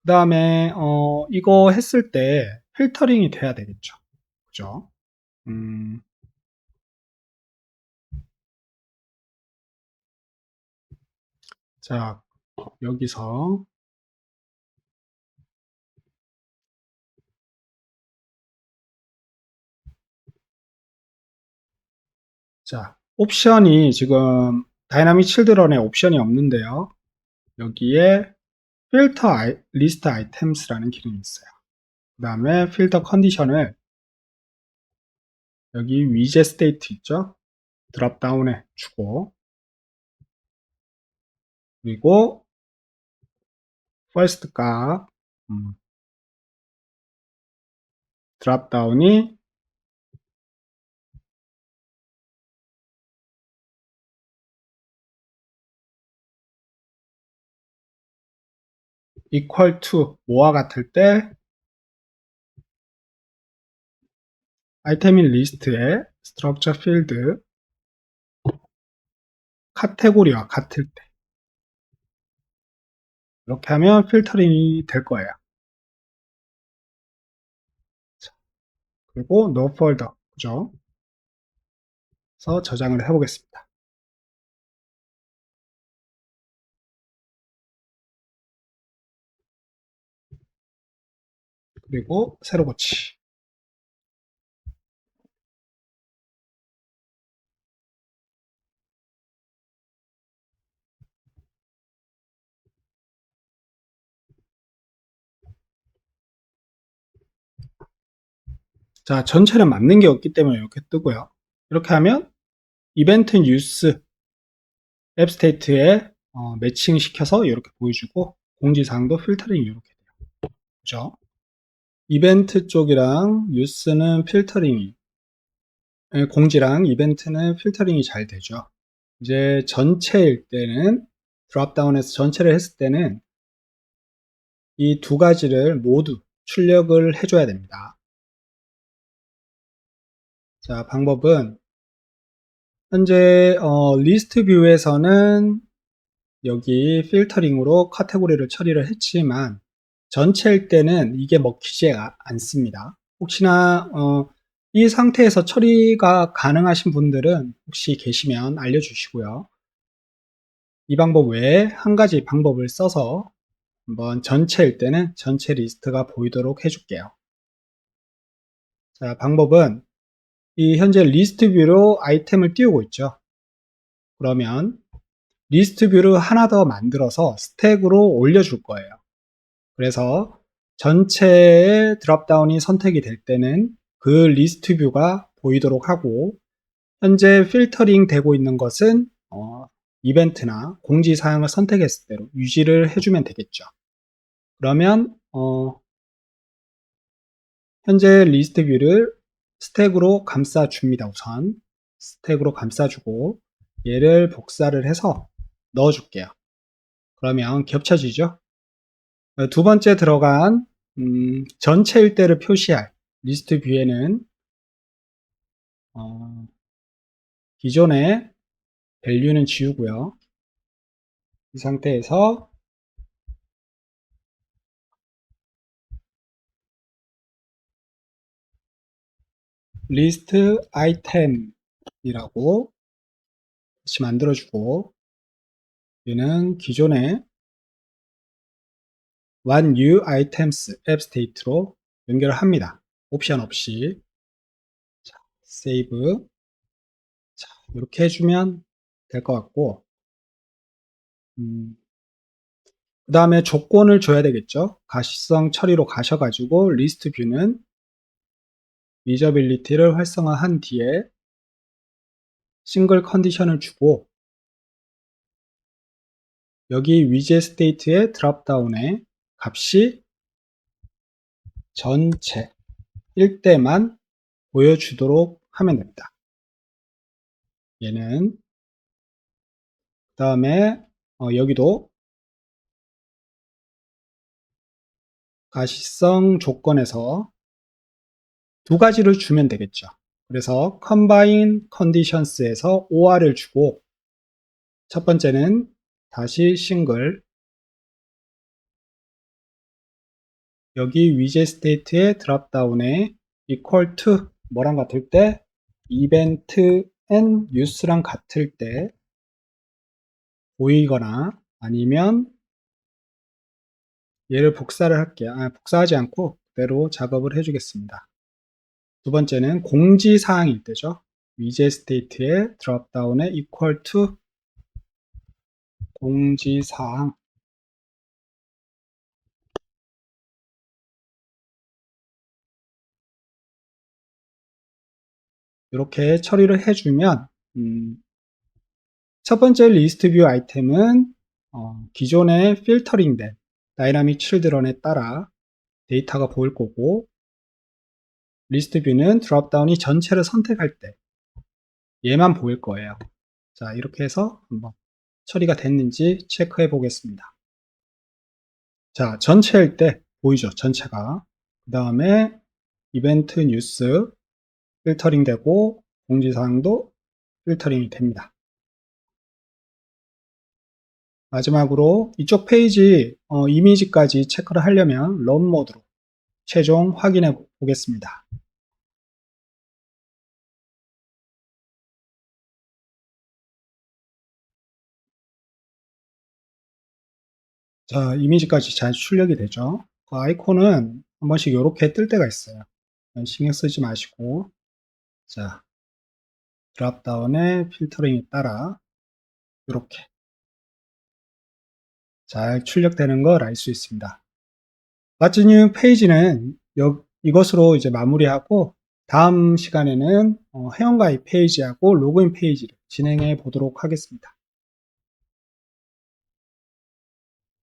그 다음에 이거 했을 때 필터링이 돼야 되겠죠. 그죠? 음, 자, 여기서 자, 옵션이 지금 다이나믹 칠드런에 옵션이 없는데요. 여기에 필터 리스트 아이템스라는 기능이 있어요. 그 다음에 필터 컨디션을 여기 위젯 스테이트 있죠? 드롭다운에 주고, 그리고 first 값 드롭다운이 equal to 뭐와 같을 때 아이템인 리스트에 structure field 카테고리와 같을 때 이렇게 하면 필터링이 될 거예요. 자, 그리고 no folder 그죠? 그래서 저장을 해보겠습니다. 그리고 새로 고치. 자, 전체는 맞는 게 없기 때문에 이렇게 뜨고요. 이렇게 하면 이벤트 뉴스 앱 스테이트에 매칭 시켜서 이렇게 보여주고 공지사항도 필터링이 이렇게 돼요. 그죠? 이벤트 쪽이랑 뉴스는 필터링이 공지랑 이벤트는 필터링이 잘 되죠. 이제 전체일 때는 드롭다운에서 전체를 했을 때는 이 두 가지를 모두 출력을 해줘야 됩니다. 자, 방법은 현재 리스트 뷰에서는 여기 필터링으로 카테고리를 처리를 했지만 전체일 때는 이게 먹히지 않습니다. 혹시나 이 상태에서 처리가 가능하신 분들은 혹시 계시면 알려주시고요. 이 방법 외에 한 가지 방법을 써서 한번 전체일 때는 전체 리스트가 보이도록 해줄게요. 자, 방법은 이 현재 리스트 뷰로 아이템을 띄우고 있죠. 그러면 리스트 뷰를 하나 더 만들어서 스택으로 올려줄 거예요. 그래서 전체의 드롭다운이 선택이 될 때는 그 리스트 뷰가 보이도록 하고 현재 필터링 되고 있는 것은 이벤트나 공지사항을 선택했을 때로 유지를 해주면 되겠죠. 그러면 현재 리스트 뷰를 스택으로 감싸줍니다. 우선 스택으로 감싸주고 얘를 복사를 해서 넣어줄게요. 그러면 겹쳐지죠. 두 번째 들어간 전체 일대를 표시할 리스트 뷰에는 기존의 밸류는 지우고요. 이 상태에서 리스트 아이템이라고 다시 만들어주고 얘는 기존의 one new items 앱 스테이트로 연결을 합니다. 옵션 없이. 자, 세이브. 자, 이렇게 해주면 될 것 같고 그 다음에 조건을 줘야 되겠죠. 가시성 처리로 가셔가지고 리스트 뷰는 유저빌리티를 활성화한 뒤에 싱글 컨디션을 주고 여기 위젯 스테이트의 드롭다운에 값이 전체일 때만 보여주도록 하면 됩니다. 얘는 그 다음에 여기도 가시성 조건에서 두 가지를 주면 되겠죠. 그래서 combine conditions에서 OR을 주고 첫 번째는 다시 싱글 여기 위젯 스테이트의 드랍다운에 equal to 뭐랑 같을 때 event and use랑 같을 때 보이거나 아니면 얘를 복사를 할게요. 복사하지 않고 그대로 작업을 해주겠습니다. 두 번째는 공지사항일 때죠. 위젯 스테이트의 드랍다운에 equal to 공지사항 이렇게 처리를 해주면 첫 번째 리스트 뷰 아이템은 기존에 필터링된 다이나믹 칠드런에 따라 데이터가 보일 거고 리스트 뷰는 드롭다운이 전체를 선택할 때 얘만 보일 거예요. 자, 이렇게 해서 한번 처리가 됐는지 체크해 보겠습니다. 자, 전체일 때 보이죠? 전체가. 그 다음에 이벤트 뉴스 필터링 되고 공지사항도 필터링이 됩니다. 마지막으로 이쪽 페이지 이미지까지 체크를 하려면 런 모드로 최종 확인해 보겠습니다. 자, 이미지까지 잘 출력이 되죠. 그 아이콘은 한 번씩 이렇게 뜰 때가 있어요. 신경 쓰지 마시고, 자, 드랍다운의 필터링에 따라 이렇게 잘 출력되는 걸 알 수 있습니다. 마치뉴 페이지는 이것으로 이제 마무리하고 다음 시간에는 회원가입 페이지하고 로그인 페이지를 진행해 보도록 하겠습니다.